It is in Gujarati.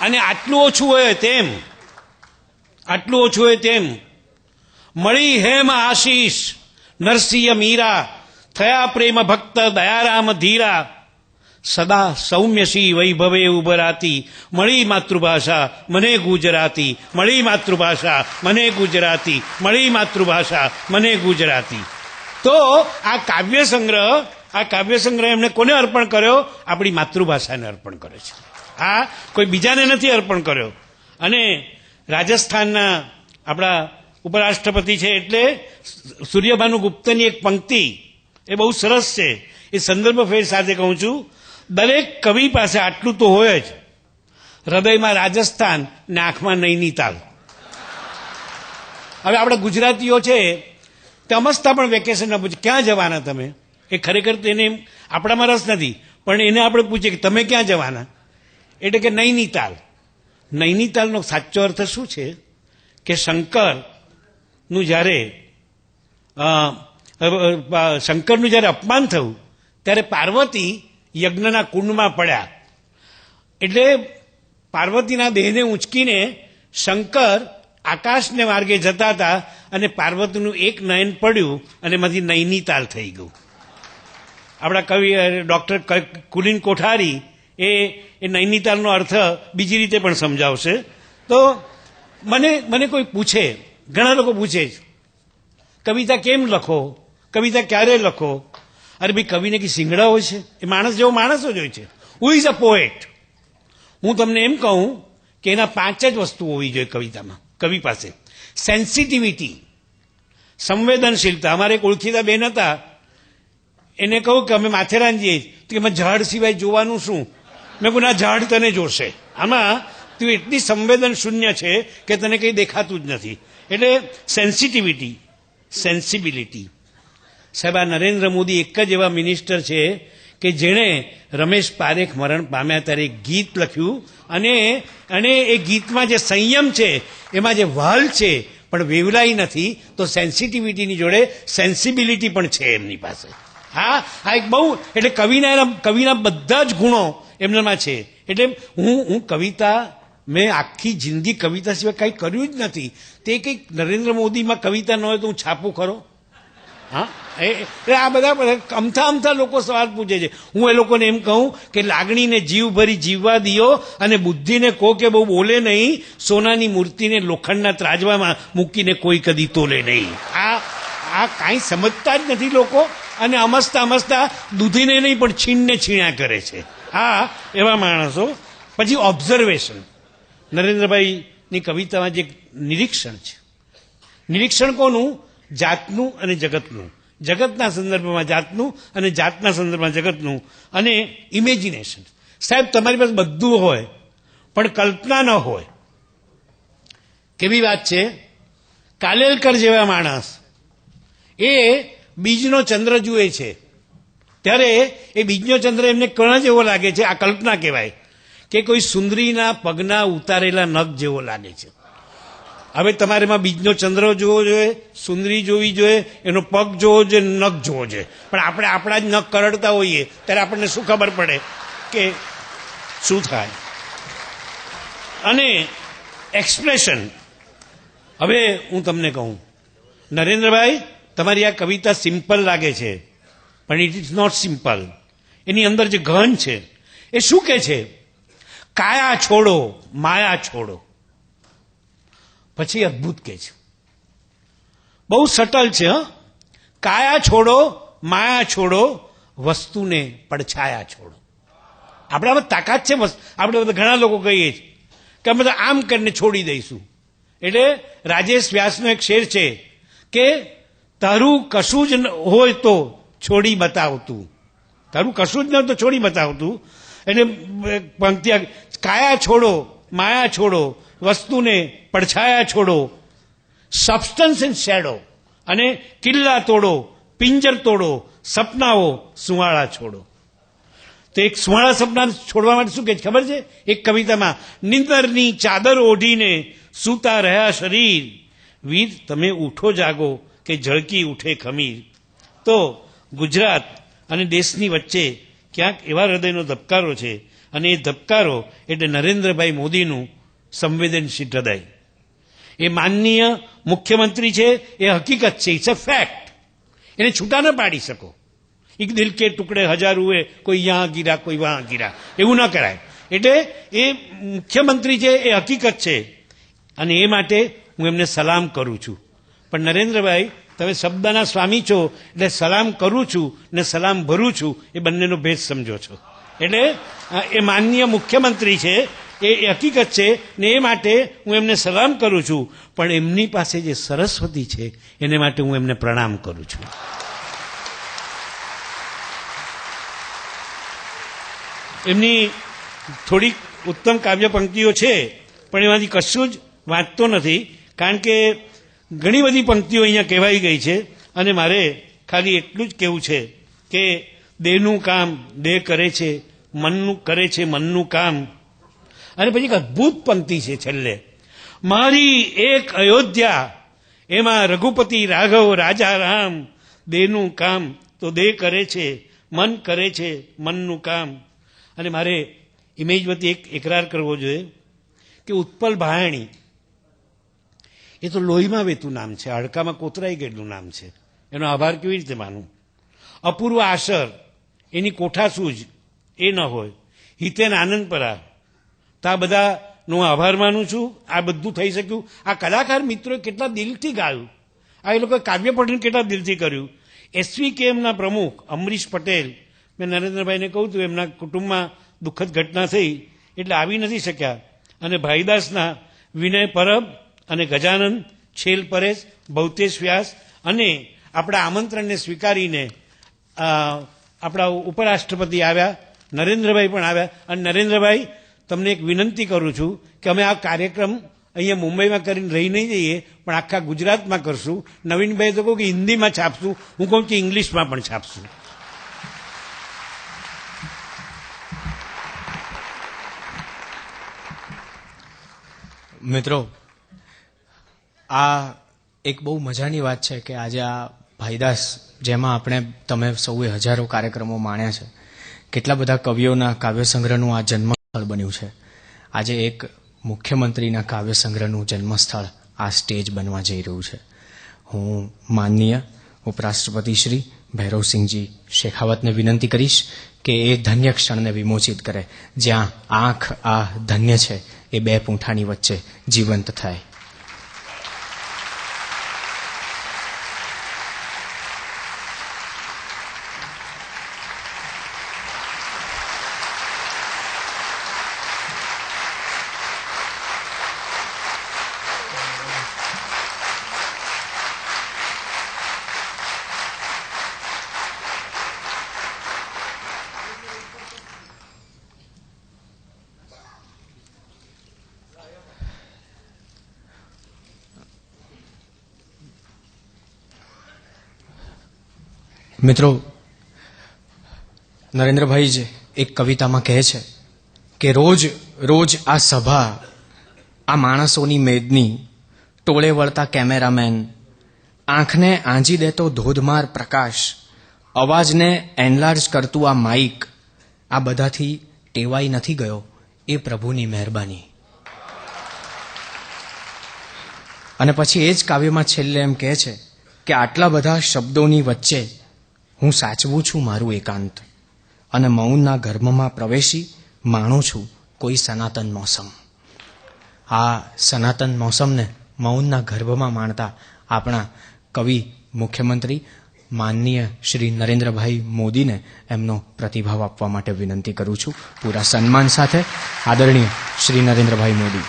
અને આટલું ઓછું હોય તેમ મળી હેમ આશીષ નરસિંહ મીરા થયા પ્રેમ ભક્ત દયારામ ધીરા સદા સૌમ્યશી વૈભવે ઉભરાતી મળી માતૃભાષા મને ગુજરાતી મળી માતૃભાષા મને ગુજરાતી મળી માતૃભાષા મને ગુજરાતી. તો આ કાવ્ય સંગ્રહ એમણે કોને અર્પણ કર્યો? આપણી માતૃભાષાને અર્પણ કર્યો છે. આ કોઈ બીજાને નથી અર્પણ કર્યો. અને રાજસ્થાનના આપણા ઉપરાષ્ટ્રપતિ છે એટલે સૂર્યભાનુ ગુપ્તની એક પંક્તિ એ બહુ સરસ છે. એ સંદર્ભ ફેર સાથે કહું છું. દરેક કવિ પાસે આટલું તો હોય જ, હૃદયમાં રાજસ્થાન ને આંખમાં નૈનીતાલ. હવે આપણા ગુજરાતીઓ છે તે અમસ્તા પણ વેકેશન ના પૂછે ક્યાં જવાના તમે. એ ખરેખર તેને આપણામાં રસ નથી, પણ એને આપણે પૂછીએ કે તમે ક્યાં જવાના, એટલે કે નૈનીતાલ. નૈનીતાલનો સાચો અર્થ શું છે કે શંકરનું જ્યારે અપમાન થયું ત્યારે પાર્વતી યજ્ઞના કુંડમાં પડ્યા. એટલે પાર્વતીના દેહને ઉંચકીને શંકર આકાશને માર્ગે જતા હતા અને પાર્વતીનું એક નયન પડ્યું અને એમાંથી નૈનીતાલ થઈ ગયું. આપણા કવિ ડૉક્ટર કુલીન કોઠારી એ નૈનીતાલનો અર્થ બીજી રીતે પણ સમજાવશે. તો મને કોઈ પૂછે, ઘણા લોકો પૂછે છે કવિતા કેમ લખો, કવિતા ક્યારે લખો? અરે ભાઈ, કવિને કે સિંગડા હોય છે? એ માણસ જેવો માણસ જ હોય છે. Who is a poet? હું તમને એમ કહું કે એના 5 જ વસ્તુ હોવી જોઈએ કવિતામાં, કવિ પાસે. સેન્સિટિવિટી, સંવેદનશીલતા. અમારે એક ઓળખીતા બેન હતા, એને કહું કે અમે માથેરાન જઈએ તો એમાં ઝાડ સિવાય જોવાનું શું? મેં કહું ના, ઝાડ તને જોશે. આમાં તું એટલી સંવેદન શૂન્ય છે કે તને કંઈ દેખાતું જ નથી. એટલે સેન્સિટિવિટી, સેન્સિબિલિટી. સાહેબ, આ નરેન્દ્ર મોદી એક જ એવા મિનિસ્ટર છે કે જેણે રમેશ પારેખ મરણ પામ્યા ત્યારે એક ગીત લખ્યું અને એ ગીતમાં જે સંયમ છે, એમાં જે વાલ છે પણ વેવલાઈ નથી. તો સેન્સિટિવિટીની જોડે સેન્સિબિલિટી પણ છે એમની પાસે. હા, આ એક બહુ, એટલે કવિના બધા જ ગુણો એમનામાં છે. એટલે હું કવિતા, મેં આખી જિંદગી કવિતા સિવાય કંઈ કર્યું જ નથી. તે કંઈક નરેન્દ્ર મોદીમાં કવિતા ન હોય તો હું છાપું ખરો? હા, આ બધા અમથા લોકો સવાલ પૂછે છે. હું એ લોકોને એમ કહું કે લાગણીને જીવ ભરી જીવવા દિયો અને બુદ્ધિને કહો કે બહુ બોલે નહીં. સોનાની મૂર્તિને લોખંડના ત્રાજવામાં મૂકીને કોઈ કદી તોલે નહીં. આ કાંઈ સમજતા જ નથી લોકો. અને અમસ્તા દૂધીને નહીં પણ છીણને છીણ્યા કરે છે. હા, એવા માણસો. પછી ઓબ્ઝર્વેશન. નરેન્દ્રભાઈની કવિતામાં જે નિરીક્ષણ છે, નિરીક્ષણ કોનું? જાતનું અને જગતનું. જગતના સંદર્ભમાં જાતનું અને જાતના સંદર્ભમાં જગતનું. અને ઇમેજિનેશન. સાહેબ, તમારી પાસે બધું હોય પણ કલ્પના ન હોય. કેવી વાત છે? કાલેલકર જેવા માણસ એ બીજનો ચંદ્ર જુએ છે ત્યારે એ બીજનો ચંદ્ર એમને કોના જેવો લાગે છે? આ કલ્પના કહેવાય. કે કોઈ સુંદરીના પગના ઉતારેલા નખ જેવો લાગે છે. હવે તમારે એમાં બીજનો ચંદ્ર જોવો જોઈએ, સુંદરી જોવી જોઈએ, એનો પગ જોવો જોઈએ, નખ જોવો જોઈએ. પણ આપણે આપણા જ નખ કરડતા હોઈએ ત્યારે આપણને શું ખબર પડે કે શું થાય? અને એક્સપ્રેશન. હવે હું તમને કહું, નરેન્દ્રભાઈ, તમારી આ કવિતા સિમ્પલ લાગે છે પણ ઇટ ઇઝ નોટ સિમ્પલ. એની અંદર જે ગહન છે એ શું કે છે? કાયા છોડો, માયા છોડો. પછી અદ્ભુત કે છે, બહુ સટલ છે. કાયા છોડો, માયા છોડો, વસ્તુને પડછાયા છોડો. આપણામાં તાકાત છે. આપણે બધા ઘણા લોકો કહીએ છીએ કે અમે આમ કરીને છોડી દઈશું. એટલે રાજેશ વ્યાસનો એક શેર છે કે તારું કશું જ હોય તો છોડી બતાવતું, તારું કશું જ ન તો છોડી બતાવતું. એટલે પંક્તિ, કાયા છોડો, માયા છોડો, વસ્તુને પડછાયા છોડો, સબસ્ટન્સ એન્ડ શેડો. અને કિલ્લા તોડો, પિંજર તોડો, સપનાઓ સુવાળા છોડો. તો એક સુવાળા સપના છોડવા માટે શું કહે છે ખબર છે? એક કવિતામાં, નિંદરની ચાદર ઓઢીને સૂતા રહ્યા શરીર, વીર તમે ઉઠો જાગો કે ઝળકી ઉઠે ખમીર. તો ગુજરાત અને દેશની વચ્ચે ક્યાંક એવા હૃદયનો ધબકારો છે અને એ ધબકારો એટલે નરેન્દ્રભાઈ મોદીનું સંવેદનશીલ હૃદય. એ માનનીય મુખ્યમંત્રી છે, એ હકીકત છે, ઇટ્સ અ ફેક્ટ. એને છૂટા ન પાડી શકો. એક દિલ કે ટુકડે હજાર હુએ, કોઈ યહાં ગીરા કોઈ વહાં ગીરા, એવું ન કરાય. એટલે એ મુખ્યમંત્રી છે, એ હકીકત છે, અને એ માટે હું એમને સલામ કરું છું. પણ નરેન્દ્રભાઈ, તમે શબ્દના સ્વામી છો, એટલે સલામ કરું છું ને સલામ ભરું છું, એ બંનેનો ભેદ સમજો છો. એટલે એ માનનીય મુખ્યમંત્રી છે, એ હકીકત છે, ને એ માટે હું એમને સલામ કરું છું. પણ એમની પાસે જે સરસ્વતી છે, એને માટે હું એમને પ્રણામ કરું છું. એમની થોડીક ઉત્તમ કાવ્ય પંક્તિઓ છે, પણ એમાંથી કશું જ વાંચતો નથી, કારણ કે ઘણી બધી પંક્તિઓ અહીંયા કહેવાઈ ગઈ છે. અને મારે ખાલી એટલું જ કહેવું છે કે દેહનું કામ દેહ કરે છે, મનનું કરે છે મનનું કામ. અને પછી એક અદ્ભુત પંક્તિ છે છેલ્લે, મારી એક અયોધ્યા એમાં રઘુપતિ રાઘવ રાજા રામ, દેહનું કામ તો દેહ કરે છે, મન કરે છે મનનું કામ. અને મારે ઇમેજ વતી એક એકરાર કરવો જોઈએ કે ઉત્પલ ભાયાણી એ તો લોહીમાં વહેતું નામ છે, હાડકામાં કોતરાઈ ગયેલું નામ છે. એનો આભાર કેવી રીતે માનું? અપૂર્વ આશર, એની કોઠાસૂઝ એ ન હોય, હિતેન આનંદપરા, તો આ બધાનો આભાર માનું છું. આ બધું થઈ શક્યું. આ કલાકાર મિત્રોએ કેટલા દિલથી ગાયું, આ એ લોકોએ કાવ્ય પઠન કેટલા દિલથી કર્યું. SVKMના પ્રમુખ અમરીશ પટેલ, મેં નરેન્દ્રભાઈને કહું હતું, એમના કુટુંબમાં દુઃખદ ઘટના થઈ એટલે આવી નથી શક્યા. અને ભાઈદાસના વિનય પરબ અને ગજાનંદ છેલ પરેશ, ભૌતેશ વ્યાસ, અને આપણા આમંત્રણને સ્વીકારીને આપણા ઉપરાષ્ટ્રપતિ આવ્યા, નરેન્દ્રભાઈ પણ આવ્યા. અને નરેન્દ્રભાઈ, તમને એક વિનંતી કરું છું કે અમે આ કાર્યક્રમ અહીંયા મુંબઈમાં કરીને રહી નહીં જઈએ, પણ આખા ગુજરાતમાં કરશું. નવીનભાઈ તો કહું કે હિન્દીમાં છાપશું, હું કહું કે ઇંગ્લિશમાં પણ છાપશું. મિત્રો, આ એક બહુ મજાની વાત છે કે આજે આ ભાઈદાસ, જેમાં તમે સૌએ હજારો કાર્યક્રમો માણ્યા છે, કેટલા બધા કવિઓના કાવ્ય સંગ્રહનું આ જન્મસ્થળ બન્યું છે. આજે એક મુખ્યમંત્રીના કાવ્ય સંગ્રહનું જન્મસ્થળ આ સ્ટેજ બનવા જઈ રહ્યું છે. હું માનનીય ઉપરાષ્ટ્રપતિ શ્રી ભૈરવસિંહજી શેખાવતને વિનંતી કરીશ કે એ ધન્ય ક્ષણને વિમોચિત કરે, જ્યાં આંખ આ ધન્ય છે એ બે પૂંઠાની વચ્ચે જીવંત થાય. મિત્રો, નરેન્દ્રભાઈ જ એક કવિતામાં કહે છે કે રોજ રોજ આ સભા, આ માણસોની મેદની, ટોળે વળતા કેમેરામેન, આંખને આંજી દેતો ધોધમાર પ્રકાશ, અવાજને એનલાર્જ કરતું આ માઇક, આ બધાથી ટેવાઈ નથી ગયો, એ પ્રભુની મહેરબાની. અને પછી એ જ કાવ્યમાં છેલ્લે એમ કહે છે કે આટલા બધા શબ્દોની વચ્ચે હું સાચવું છું મારું એકાંત, અને મૌનના ગર્ભમાં પ્રવેશી માણું છું કોઈ સનાતન મોસમ. આ સનાતન મોસમને મૌનના ગર્ભમાં માણતા આપણા કવિ મુખ્યમંત્રી માનનીય શ્રી નરેન્દ્રભાઈ મોદીને એમનો પ્રતિભાવ આપવા માટે વિનંતી કરું છું. પૂરા સન્માન સાથે આદરણીય શ્રી નરેન્દ્રભાઈ મોદી.